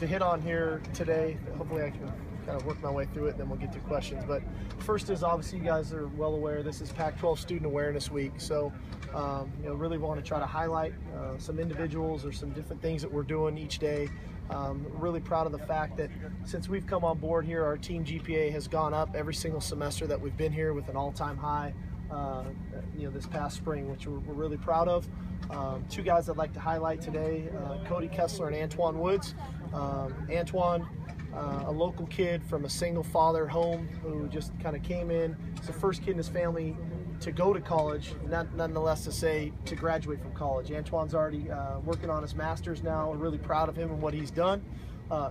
to hit on here today. Hopefully I can kind of work my way through it, then we'll get to questions. But first is, obviously you guys are well aware this is Pac-12 Student Awareness Week, so really want to try to highlight some individuals or some different things that we're doing each day. Really proud of the fact that since we've come on board here, our team GPA has gone up every single semester that we've been here, with an all-time high this past spring, which we're really proud of. Two guys I'd like to highlight today, Cody Kessler and Antoine Woods. Antoine, a local kid from a single father home who just kind of came in. He's the first kid in his family to go to college, nonetheless to say to graduate from college. Antoine's already working on his master's now. We're really proud of him and what he's done.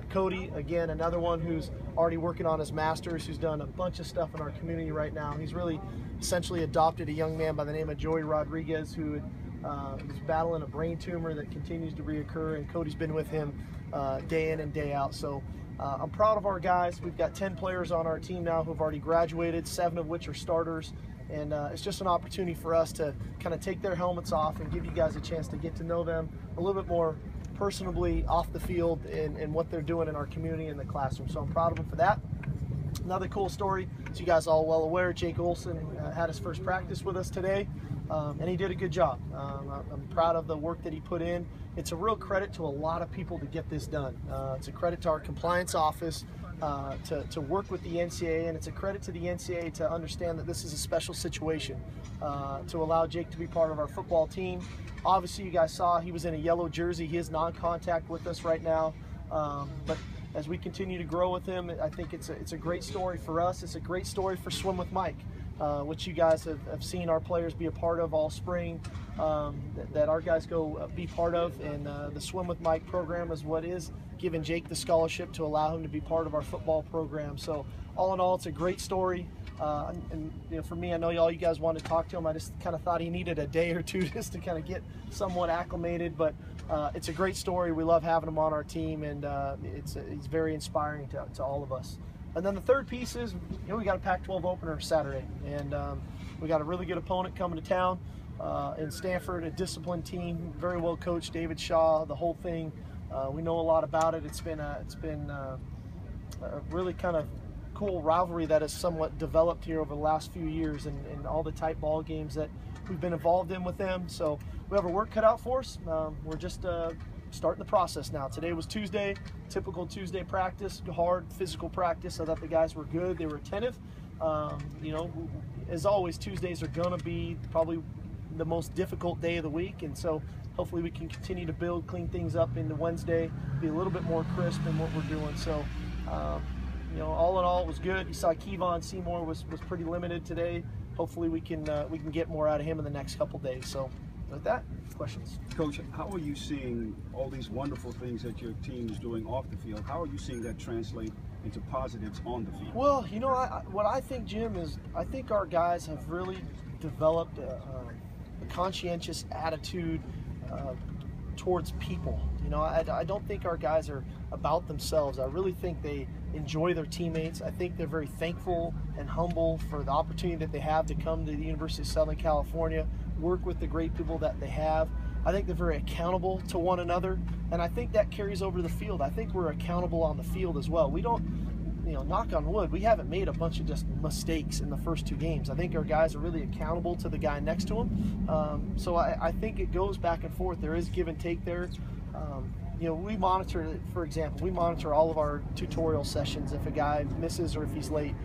Cody, again, another one who's already working on his master's, who's done a bunch of stuff in our community right now. He's really essentially adopted a young man by the name of Joey Rodriguez, who was battling a brain tumor that continues to reoccur, and Cody's been with him day in and day out. So I'm proud of our guys. We've got 10 players on our team now who've already graduated, 7 of which are starters. And it's just an opportunity for us to kind of take their helmets off and give you guys a chance to get to know them a little bit more personally off the field and what they're doing in our community and the classroom. So I'm proud of them for that. Another cool story, as you guys are all well aware, Jake Olson had his first practice with us today, and he did a good job. I'm proud of the work that he put in. It's a real credit to a lot of people to get this done. It's a credit to our compliance office to work with the NCAA, and it's a credit to the NCAA to understand that this is a special situation, to allow Jake to be part of our football team. Obviously, you guys saw he was in a yellow jersey. He is non-contact with us right now, but as we continue to grow with him, I think it's a great story for us. It's a great story for Swim with Mike, which you guys have seen our players be a part of all spring, that our guys go be part of. And the Swim with Mike program is what is giving Jake the scholarship to allow him to be part of our football program. So all in all, it's a great story. And for me, I know all you guys want to talk to him. I just kind of thought he needed a day or two just to kind of get somewhat acclimated. But it's a great story. We love having him on our team, and it's very inspiring to all of us. And then the third piece is, we got a Pac-12 opener Saturday, and we got a really good opponent coming to town in Stanford, a disciplined team, very well coached, David Shaw, the whole thing. We know a lot about it. It's been a really kind of cool rivalry that has somewhat developed here over the last few years, and all the tight ball games that we've been involved in with them. So we have our work cut out for us. We're just starting the process now. Today was Tuesday, typical Tuesday practice, hard physical practice. I thought the guys were good. They were attentive. As always, Tuesdays are going to be probably the most difficult day of the week, and so hopefully we can continue to clean things up into Wednesday, be a little bit more crisp in what we're doing. So all in all, it was good. You saw Kevon Seymour was pretty limited today. Hopefully we can get more out of him in the next couple days. So with that, questions. Coach, how are you seeing all these wonderful things that your team is doing off the field? How are you seeing that translate into positives on the field? Well, what I think, Jim, is I think our guys have really developed a conscientious attitude towards people. I don't think our guys are about themselves. I really think they enjoy their teammates. I think they're very thankful and humble for the opportunity that they have to come to the University of Southern California, work with the great people that they have. I think they're very accountable to one another, and I think that carries over to the field. I think we're accountable on the field as well. We don't, knock on wood, we haven't made a bunch of just mistakes in the first 2 games. I think our guys are really accountable to the guy next to them. So I think it goes back and forth. There is give and take there. We monitor, for example, we monitor all of our tutorial sessions if a guy misses or if he's late.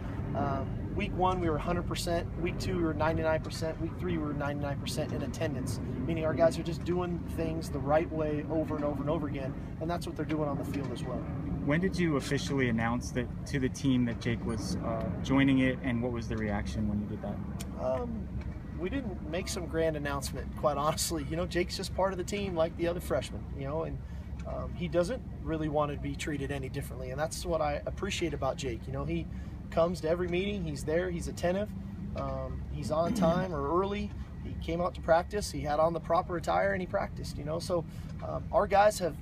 Week 1, we were 100%. Week 2, we were 99%. Week 3, we were 99% in attendance, meaning our guys are just doing things the right way over and over and over again, and that's what they're doing on the field as well. When did you officially announce that to the team that Jake was joining it, and what was the reaction when you did that? We didn't make some grand announcement, quite honestly. Jake's just part of the team like the other freshmen, and he doesn't really want to be treated any differently, and that's what I appreciate about Jake. He comes to every meeting, he's there, he's attentive, he's on time or early, he came out to practice, he had on the proper attire, and he practiced. So our guys have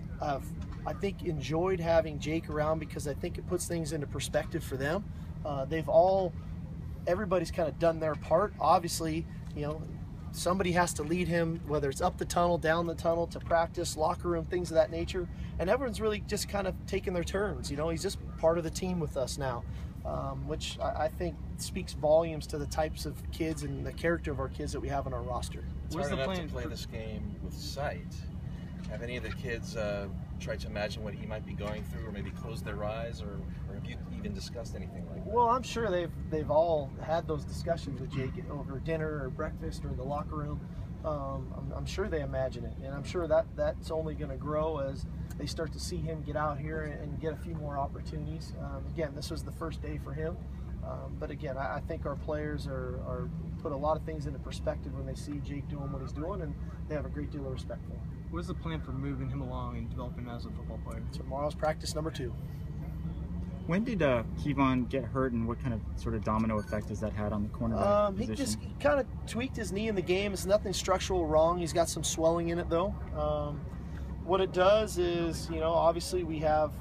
I think enjoyed having Jake around, because I think it puts things into perspective for them. Everybody's kind of done their part. Obviously, somebody has to lead him, whether it's up the tunnel, down the tunnel, to practice, locker room, things of that nature. And everyone's really just kind of taking their turns. You know, he's just part of the team with us now, which I think speaks volumes to the types of kids and the character of our kids that we have on our roster. It's hard enough to play this game with sight. Have any of the kids tried to imagine what he might be going through, or maybe close their eyes, or have you even discussed anything like that? Well, I'm sure they've all had those discussions with Jake over dinner or breakfast or in the locker room. I'm sure they imagine it, and I'm sure that's only going to grow as they start to see him get out here and get a few more opportunities. Again, this was the first day for him, but again, I think our players are put a lot of things into perspective when they see Jake doing what he's doing, and they have a great deal of respect for him. What's the plan for moving him along and developing him as a football player? Tomorrow's practice number 2. When did Kevon get hurt, and what kind of sort of domino effect has that had on the cornerback position? He just kind of tweaked his knee in the game. It's nothing structural wrong. He's got some swelling in it, though. What it does is, you know, obviously we have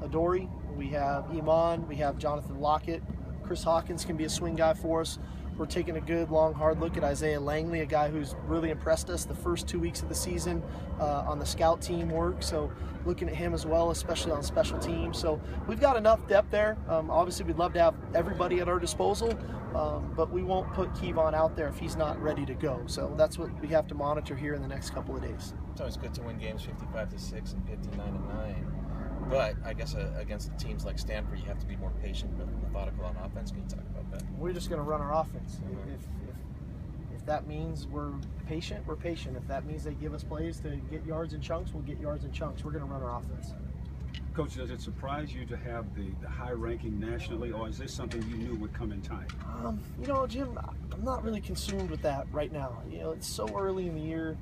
Adoree, we have Iman, we have Jonathan Lockett. Chris Hawkins can be a swing guy for us. We're taking a good, long, hard look at Isaiah Langley, a guy who's really impressed us the first 2 weeks of the season on the scout team work. So looking at him as well, especially on special teams. So we've got enough depth there. Obviously, we'd love to have everybody at our disposal, but we won't put Kevon out there if he's not ready to go. So that's what we have to monitor here in the next couple of days. It's always good to win games 55-6 and 59-9. But I guess against teams like Stanford, you have to be more patient and methodical on offense. Can you talk about that? We're just going to run our offense. If that means we're patient, we're patient. If that means they give us plays to get yards and chunks, we'll get yards and chunks. We're going to run our offense. Coach, does it surprise you to have the high ranking nationally, or is this something you knew would come in time? You know, Jim, I'm not really consumed with that right now. You know, it's so early in the year.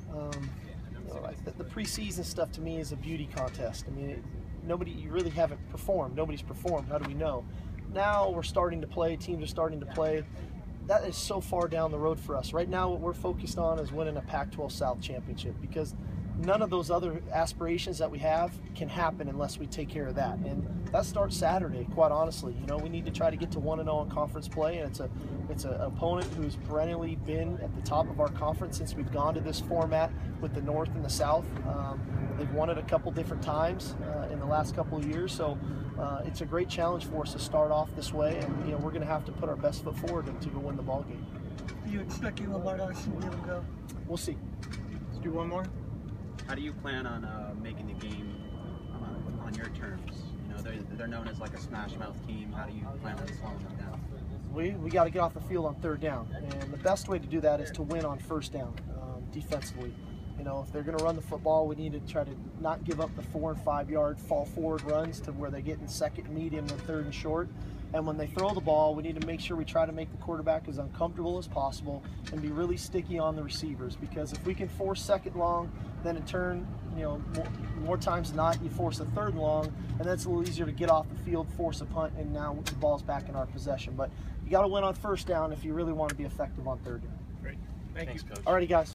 You know, like the preseason stuff to me is a beauty contest. I mean, you really haven't performed. Nobody's performed. How do we know? Now we're starting to play. Teams are starting to play. That is so far down the road for us. Right now, what we're focused on is winning a Pac-12 South championship, because none of those other aspirations that we have can happen unless we take care of that. And that starts Saturday, quite honestly. You know, we need to try to get to 1-0 in conference play, and it's an opponent who's perennially been at the top of our conference since we've gone to this format with the North and the South. They've won it a couple different times in the last couple of years, so it's a great challenge for us to start off this way, and you know, we're going to have to put our best foot forward to go win the ball game. Do you expect Caleb Bardock to be able to go? We'll see. Let's do one more. How do you plan on making the game on your terms? You know, they're known as like a smash mouth team. How do you plan on slowing them down? We got to get off the field on 3rd down, and the best way to do that is to win on 1st down defensively. You know, if they're going to run the football, we need to try to not give up the 4- and 5-yard fall forward runs to where they get in 2nd medium and 3rd and short. And when they throw the ball, we need to make sure we try to make the quarterback as uncomfortable as possible and be really sticky on the receivers. Because if we can force 2nd long, then in turn, you know, more times than not, you force a 3rd and long, and that's a little easier to get off the field, force a punt, and now the ball's back in our possession. But you got to win on 1st down if you really want to be effective on 3rd down. Great. Thanks, Coach. Alrighty, guys.